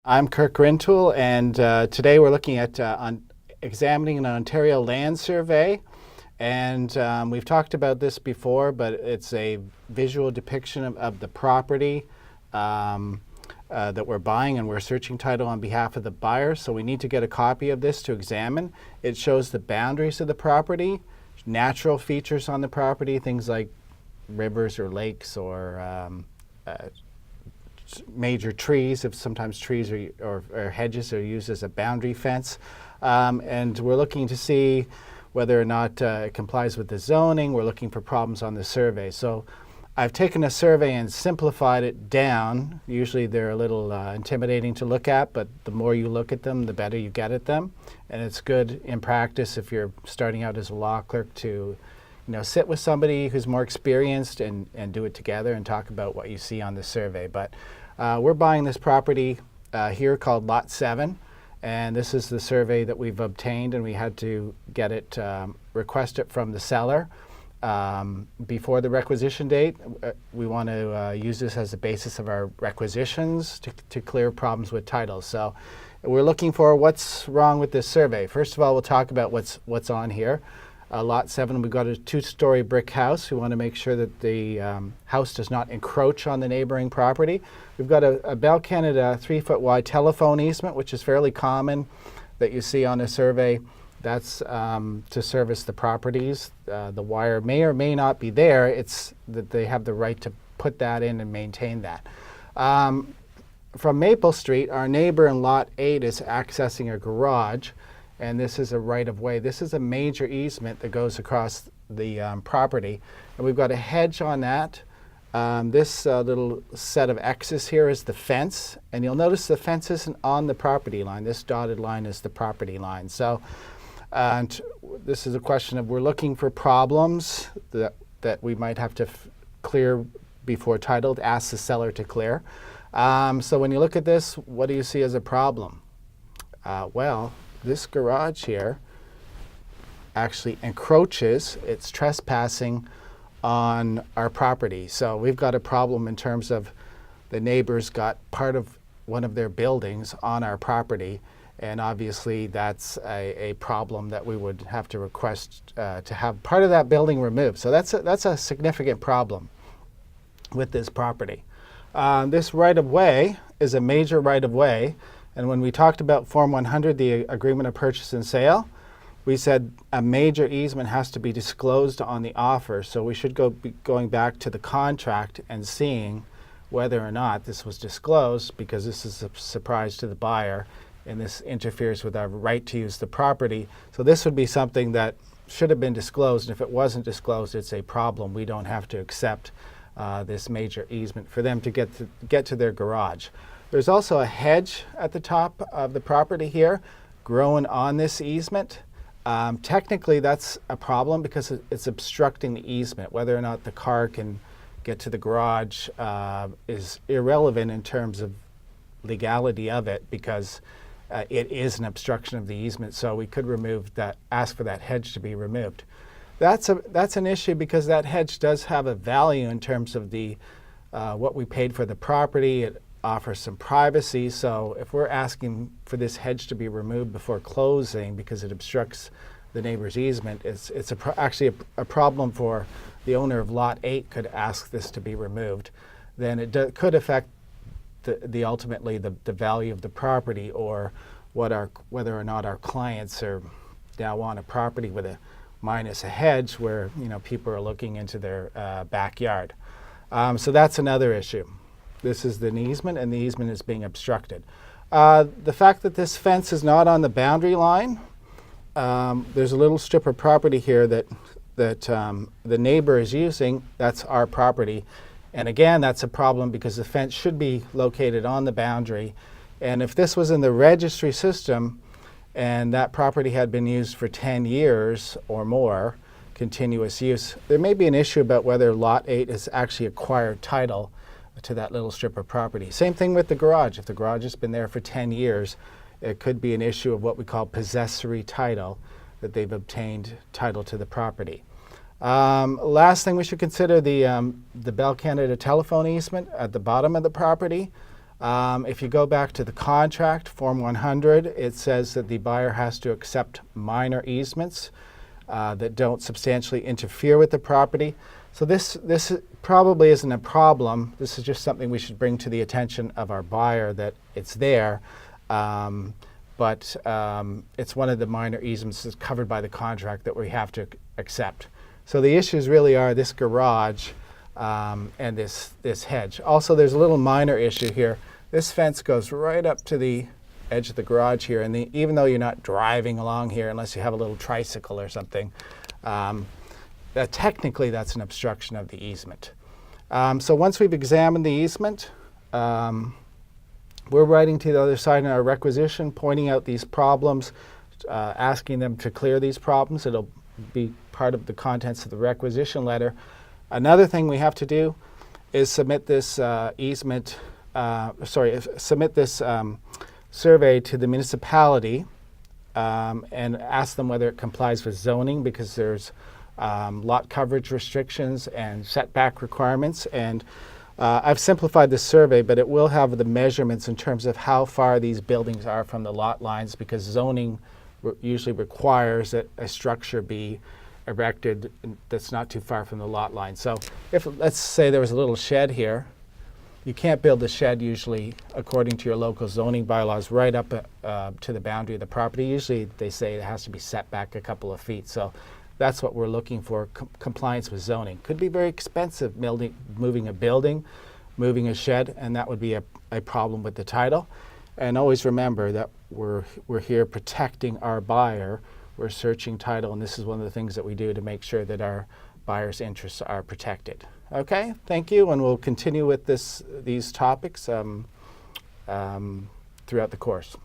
I'm Kirk Rintoul, and today we're looking at examining an Ontario land survey. And we've talked about this before, but it's a visual depiction of the property that we're buying, and we're searching title on behalf of the buyer. So we need to get a copy of this to examine. It shows the boundaries of the property, natural features on the property, things like rivers or lakes or major trees, if sometimes trees or hedges are used as a boundary fence. And we're looking to see whether or not it complies with the zoning. We're looking for problems on the survey. So I've taken a survey and simplified it down. Usually they're a little intimidating to look at, but the more you look at them, the better you get at them. And it's good in practice if you're starting out as a law clerk to sit with somebody who's more experienced and do it together and talk about what you see on the survey. But we're buying this property here called Lot 7, and this is the survey that we've obtained, and we had to get it, request it from the seller before the requisition date. We want to use this as a basis of our requisitions to clear problems with title. So we're looking for what's wrong with this survey. First of all, we'll talk about what's on here. Lot 7, we've got a 2-story brick house. We want to make sure that the house does not encroach on the neighboring property. We've got a Bell Canada 3-foot wide telephone easement, which is fairly common that you see on a survey. That's to service the properties. The wire may or may not be there. It's that they have the right to put that in and maintain that. From Maple Street, our neighbor in Lot 8 is accessing a garage, and this is a right-of-way. This is a major easement that goes across the property, and we've got a hedge on that. This little set of X's here is the fence, and you'll notice the fence isn't on the property line. This dotted line is the property line. So and this is a question of we're looking for problems that we might have to clear before title, to ask the seller to clear. So when you look at this, what do you see as a problem? Well, this garage here actually encroaches, it's trespassing on our property. So we've got a problem in terms of the neighbors got part of one of their buildings on our property, and obviously that's a problem that we would have to request to have part of that building removed. So that's a significant problem with this property. This right-of-way is a major right-of-way. And when we talked about Form 100, the agreement of purchase and sale, we said a major easement has to be disclosed on the offer. So we should be going back to the contract and seeing whether or not this was disclosed, because this is a surprise to the buyer and this interferes with our right to use the property. So this would be something that should have been disclosed. And if it wasn't disclosed, it's a problem. We don't have to accept this major easement for them to get to their garage. There's also a hedge at the top of the property here growing on this easement. Technically, that's a problem because it's obstructing the easement. Whether or not the car can get to the garage is irrelevant in terms of legality of it, because it is an obstruction of the easement. So we could remove that, ask for that hedge to be removed. That's an issue because that hedge does have a value in terms of the what we paid for the property. It offers some privacy. So if we're asking for this hedge to be removed before closing because it obstructs the neighbor's easement, it's actually a problem for the owner of Lot 8 could ask this to be removed. Then it could affect ultimately the value of the property, or whether or not our clients are now on a property with a minus a hedge where people are looking into their backyard. So that's another issue. This is the easement, and the easement is being obstructed. The fact that this fence is not on the boundary line, there's a little strip of property here that the neighbor is using. That's our property. And again, that's a problem because the fence should be located on the boundary. And if this was in the registry system and that property had been used for 10 years or more, continuous use, there may be an issue about whether Lot 8 has actually acquired title to that little strip of property. Same thing with the garage. If the garage has been there for 10 years, it could be an issue of what we call possessory title, that they've obtained title to the property. Last thing we should consider, the Bell Canada telephone easement at the bottom of the property. If you go back to the contract, Form 100, it says that the buyer has to accept minor easements that don't substantially interfere with the property. So this probably isn't a problem. This is just something we should bring to the attention of our buyer, that it's there, but it's one of the minor easements that's covered by the contract that we have to accept. So the issues really are this garage and this hedge. Also, there's a little minor issue here. This fence goes right up to the edge of the garage here, and even though you're not driving along here unless you have a little tricycle or something, technically that's an obstruction of the easement. So once we've examined the easement, we're writing to the other side in our requisition, pointing out these problems, asking them to clear these problems. It'll be part of the contents of the requisition letter. Another thing we have to do is submit this survey to the municipality and ask them whether it complies with zoning, because there's lot coverage restrictions and setback requirements. And I've simplified the survey, but it will have the measurements in terms of how far these buildings are from the lot lines, because zoning usually requires that a structure be erected that's not too far from the lot line. So if, let's say there was a little shed here, you can't build a shed usually according to your local zoning bylaws right up to the boundary of the property. Usually they say it has to be set back a couple of feet. So that's what we're looking for, compliance with zoning. Could be very expensive, moving a building, moving a shed, and that would be a problem with the title. And always remember that we're here protecting our buyer. We're searching title, and this is one of the things that we do to make sure that our buyer's interests are protected. Okay, thank you, and we'll continue with these topics throughout the course.